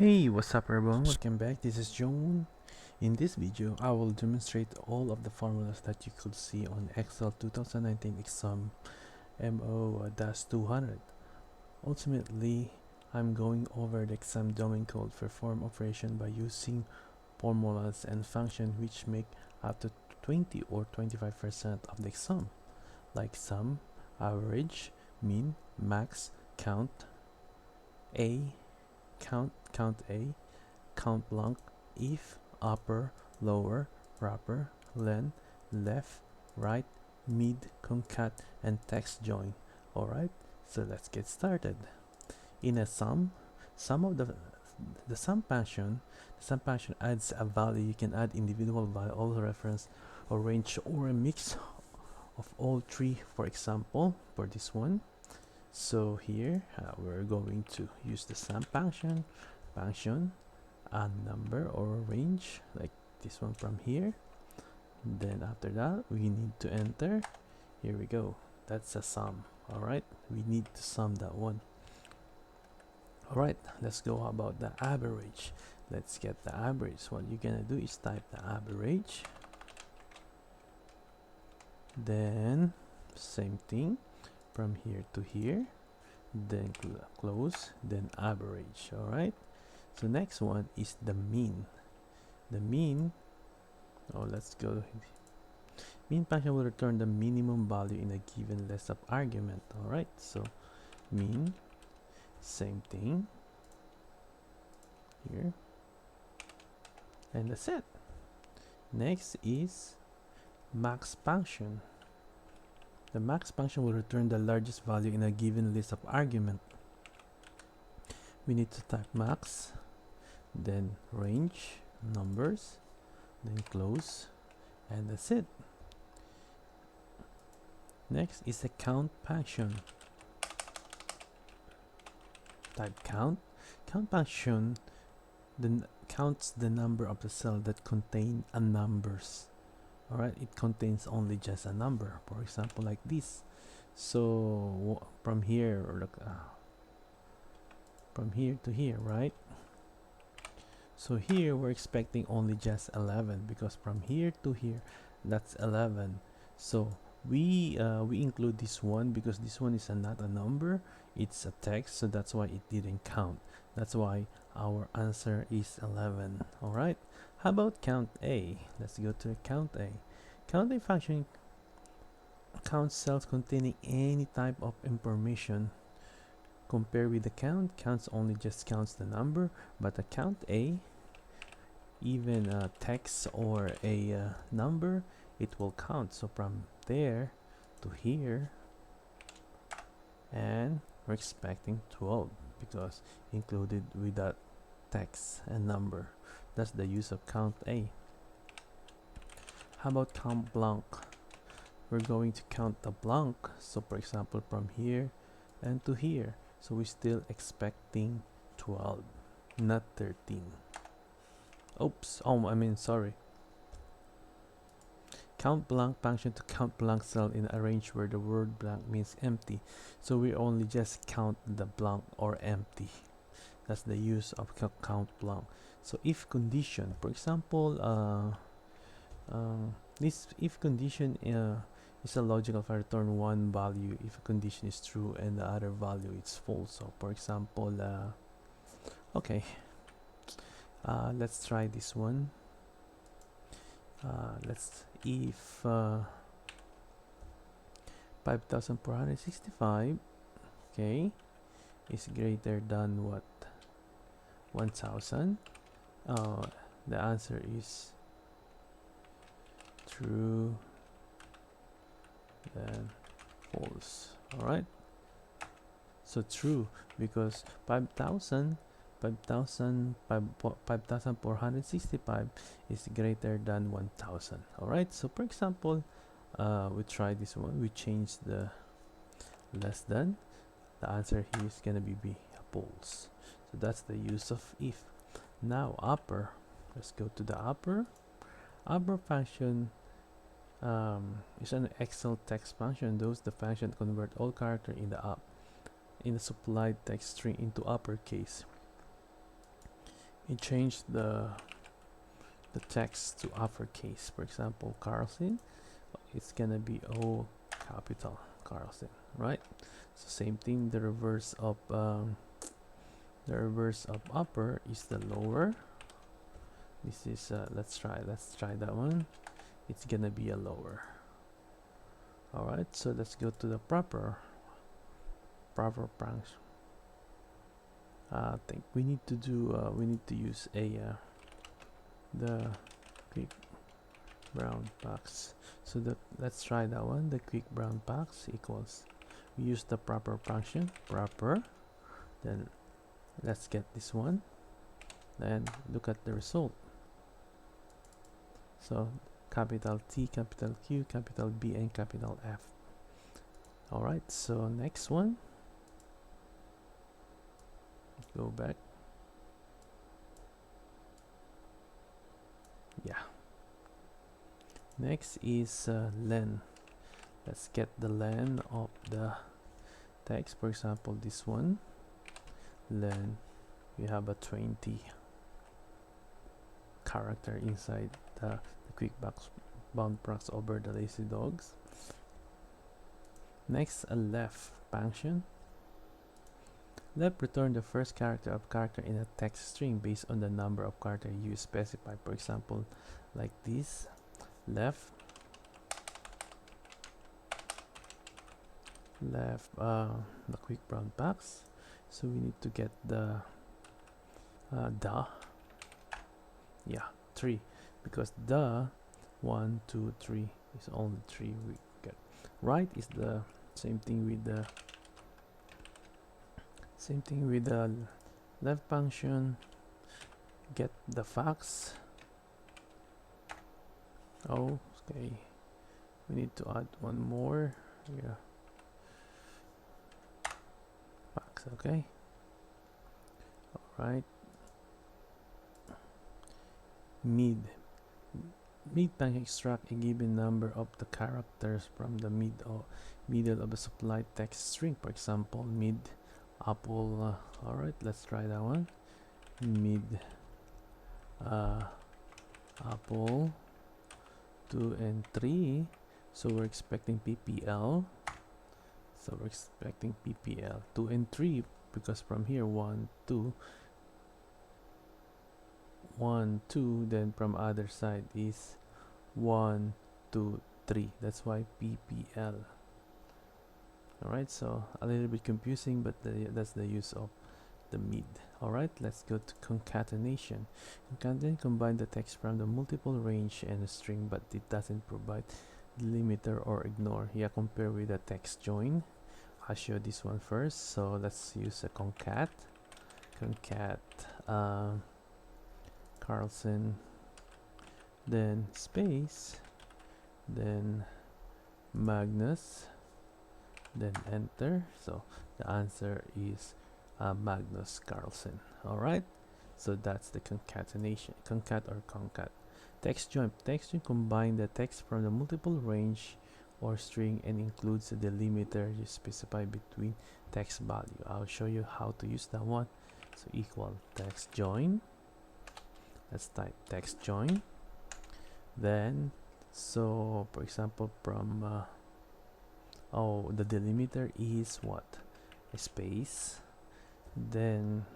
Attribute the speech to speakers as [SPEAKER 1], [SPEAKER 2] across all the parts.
[SPEAKER 1] Hey, what's up everyone? Welcome back. This is Joan. In this video, I will demonstrate all of the formulas that you could see on Excel 2019 exam MO-200. Ultimately, I'm going over the exam domain code for form operation by using formulas and functions which make up to 20 or 25% of the exam, like sum, average, mean, max, count, A, count A, count blank, if, upper, lower, wrapper, len, left, right, mid, concat, and text join. Alright, so let's get started. In a sum of the sum function adds a value. You can add individual value, also reference or range or a mix of all three, for example, for this one. So here we're going to use the sum function a number or a range like this one from here. Then after that we need to enter. Here we go, that's a sum. All right, we need to sum that one. All right, let's go about the average. Let's get the average. What you're gonna do is type the average, then same thing from here to here, then close, then average. All right, so next one is the mean. The mean, let's go. Mean function will return the minimum value in a given list of argument. All right, so mean, same thing here, and that's it. Next is max function. The max function will return the largest value in a given list of argument. We need to type max, then range, numbers, then close, and that's it. Next is a count function. Type count. Count function then counts the number of the cell that contain a numbers. Alright, it contains only just a number, for example like this. So from here, or from here to here, right? So here we're expecting only just 11 because from here to here that's 11. So we include this one because this one is not a number, it's a text, so that's why it didn't count. That's why our answer is 11. All right, how about count A? Let's go to count A. Count A function counts cells containing any type of information. Compare with the counts only just counts the number, but the count A, even a text or a number, it will count. So from there to here, and we're expecting 12 because included with that text and number. That's the use of count A. How about count blank? We're going to count the blank. So for example, from here and to here, so we're still expecting 12, not 13. Oops, sorry. Count blank function to count blank cell in a range where the word blank means empty. So we only just count the blank or empty. That's the use of count blank. So if condition, for example, this if condition is a logical for return one value if a condition is true and the other value is false. So for example, okay, let's try this one. Let's if 5465, okay, is greater than what, 1000, the answer is true, then false. All right, so true because 5465 is greater than 1000. All right, so for example, we try this one. We change the less than. The answer here is gonna be false. So that's the use of if. Now upper, let's go to the upper function. Is an Excel text function. Those the function convert all character in the supplied text string into uppercase. you change the text to uppercase. For example, Carlson, it's gonna be O capital Carlson, right? So same thing. The reverse of upper is the lower. This is let's try that one. It's gonna be a lower. All right, so let's go to the proper branch. I think we need to do we need to use the quick brown box. So let's try that one. The quick brown box equals, we use the proper function, proper, then let's get this one, then look at the result. So capital T, capital Q, capital B, and capital F. All right, so next one, go back. Yeah, next is len. Let's get the len of the text. For example, this one, len, we have a 20 character inside the quick bound box over the lazy dogs. Next, a left function. Left return the first character of character in a text string based on the number of characters you specify. For example, like this, left the quick brown box. So we need to get the yeah, 3, because the 1, 2, 3 is only 3 we get. Right is the same thing with the left function. Get the facts. Oh, okay, we need to add one more. Yeah, facts. Okay, all right. Mid function extract a given number of the characters from the middle of a supplied text string. For example, mid apple. All right, let's try that one. Mid apple 2 and 3. So we're expecting PPL. So we're expecting PPL 2 and 3, because from here 1, 2, 1, 2, then from other side is 1, 2, 3. That's why PPL. Alright, so a little bit confusing, but that's the use of the mid. Alright, let's go to concatenation. Concatenation combine the text from the multiple range and a string, but it doesn't provide delimiter or ignore. Yeah, compare with the text join. I'll show this one first. So let's use a concat Carlson, then space, then Magnus, then enter. So the answer is Magnus Carlson. All right, so that's the concatenation. Concat text join combine the text from the multiple range or string and includes a delimiter you specify between text value. I'll show you how to use that one. So equal text join. Let's type text join. Then, so for example, from the delimiter is what? A space. Then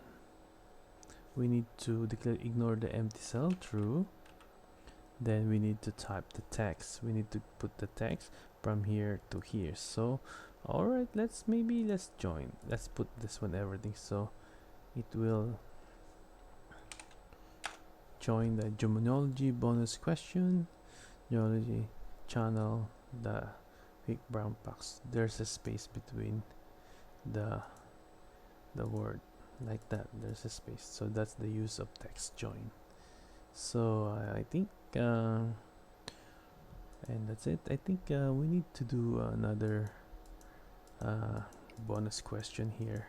[SPEAKER 1] we need to declare ignore the empty cell, true. Then we need to type the text. We need to put the text from here to here. So all right, let's join. Let's put this one everything, so it will join the Jownology bonus question, Jownology channel, the quick brown box. There's a space between the word, like that. There's a space, so that's the use of text join. So I think and that's it. I think we need to do another bonus question here.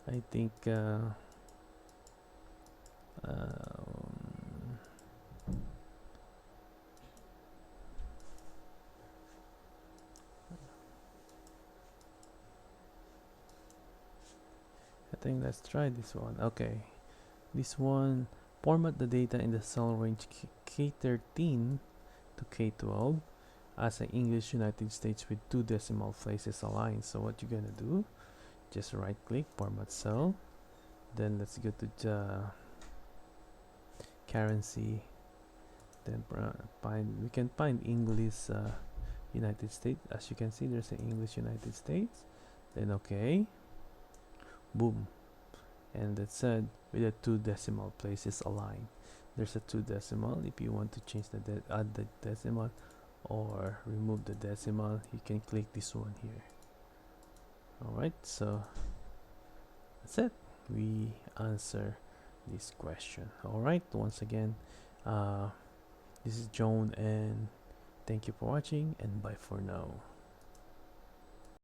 [SPEAKER 1] I think let's try this one. Okay, This one, format the data in the cell range K13 to K12 as an English United States with 2 decimal places aligned. So what you're gonna do, just right click, format cell, then let's go to the currency, then we can find English United States. As you can see, there's an English United States, then okay, boom, and that said with the 2 decimal places aligned. There's a 2 decimal. If you want to change add the decimal or remove the decimal, you can click this one here. Alright, so that's it. We answer this question. Alright, once again, this is Joan, and thank you for watching, and bye for now.